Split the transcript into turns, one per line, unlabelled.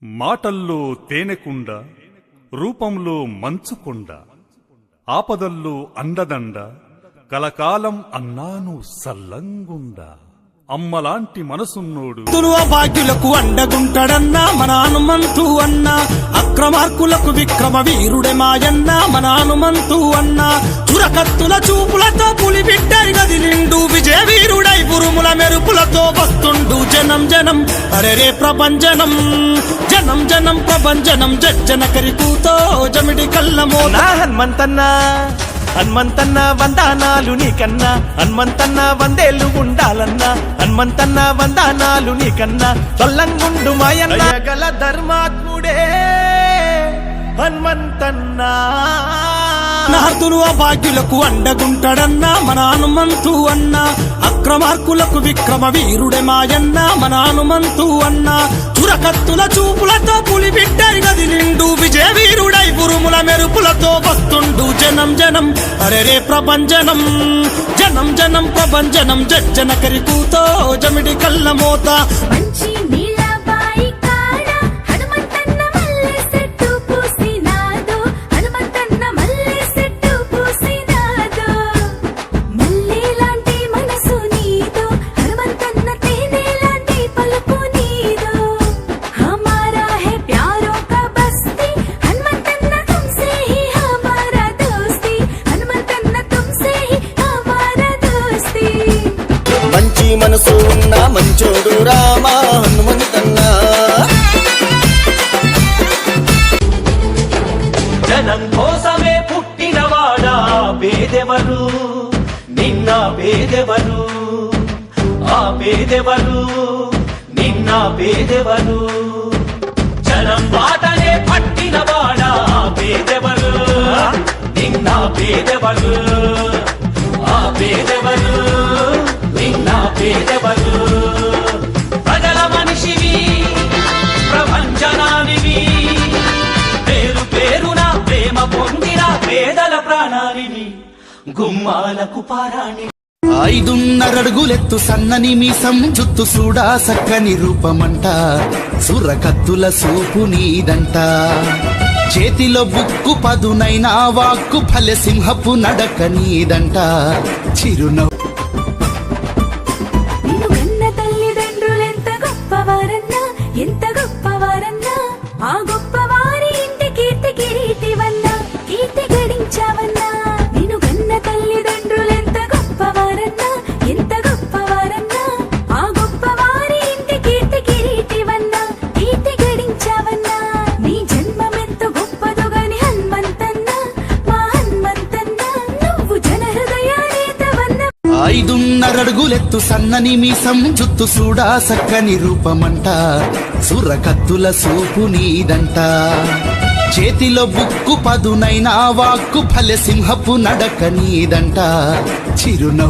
మాటల్లో తేనెకుండ, రూపంలో మంచుకొండ, ఆపదల్లో అండదండ, కలకాలం అన్నాను సల్లంగుండ. అమ్మలాంటి మనసున్నోడు
భాగ్యులకు అండగుంటడన్నా మన హనుమంతు అన్నా, అక్రమార్కులకు విక్రమ వీరుడే మాయన్న మన హనుమంతు అన్నా. చురకత్తుల చూపులతో పులి బిడ్డై గదిలిండు, విజయ వీరుడై ఉరుముల మెరుపులతో వస్తుండు. జనం జనం అరెరే ప్రభంజనం, జనం జనం ప్రభంజనం, జజ్జన కరికూతో జమిడి కల్లమో.
హనుమంతన్నా హనుమంతన్న వందనాలు నీకన్నా, హనుమంతన్న వందేళ్ళు ఉండాలన్నా, హనుమంతన్న వందనాలు నీకన్నా. సొల్లంగుండు మాయన్న గల ధర్మాత్ముడే హనుమంతన్నా.
నార్దులు భాగ్యులకు అండగుంటడన్నా మన హనుమంతు అన్నా, అక్రమార్కులకు విక్రమ వీరుడే మాయన్న మన హనుమంతు అన్నా. చురకత్తుల చూపులతో పులి బిడ్డై గదిలిండు, విజయ వీరుడై ఉరుముల మెరుపులతో వస్తుండు. జనం జనం అరెరే ప్రభంజనం, జనం జనం ప్రభంజనం, జజ్జన కరికూతో జమిడి కల్లమోత.
మంచి మనసు ఉన్న మంచోడు రామా హనుమంతన్నా.
జనం కోసమే పుట్టినవాడా పేదెవరు, నిన్న పేదెవరు, ఆ పేదెవరు, నిన్న పేదెవరు. జనం బాటనే పట్టినవాడా పేదెవరు, నిన్న పేదెవరు, ఆ పేదెవరు, నిన్న పేదెవరు. ప్రజల మనిషివి, ప్రపంచనానివి, పేరు పేరున ప్రేమ పొందిన పేదల ప్రాణానివి, గుమ్మాలకు పారాణి.
5.5 అడుగులెత్తు సన్నని మీసం, జుత్తు సూడా సక్కని రూపమంట, సురకత్తుల సూపు నీదంట. చేతిలో బుక్కు పదునైన వాక్కు, ఫలె సింహపు నడక నీదంట. చిరునవ్వు
ఎంత గొప్పవారన్నా, ఆ గొప్పవారి ఇంటి కీర్తి కిరీటివన్నా, కీర్తి గడించావన్నా. నిన్ను కన్న తల్లిదండ్రులెంత గొప్పవారన్నా, ఎంత గొప్పవారన్నా, ఆ గొప్పవారి ఇంటి కీర్తి కిరీటివన్నా, కీర్తి గడించావన్నా. నీ జన్మమెంత గొప్పదో గాని హనుమంతన్నా, మా హనుమంతన్నా, నువ్వు జన హృదయానేతవన్నా.
5.5 అడుగులెత్తు సన్నని మీసం, జుత్తు సూడా సక్కని రూపమంట, సురకత్తుల సూపు నీదంట. చేతిలో బుక్కు పదునైన వాక్కు, ఫలె సింహపు నడక నీదంట. చిరునవ్వు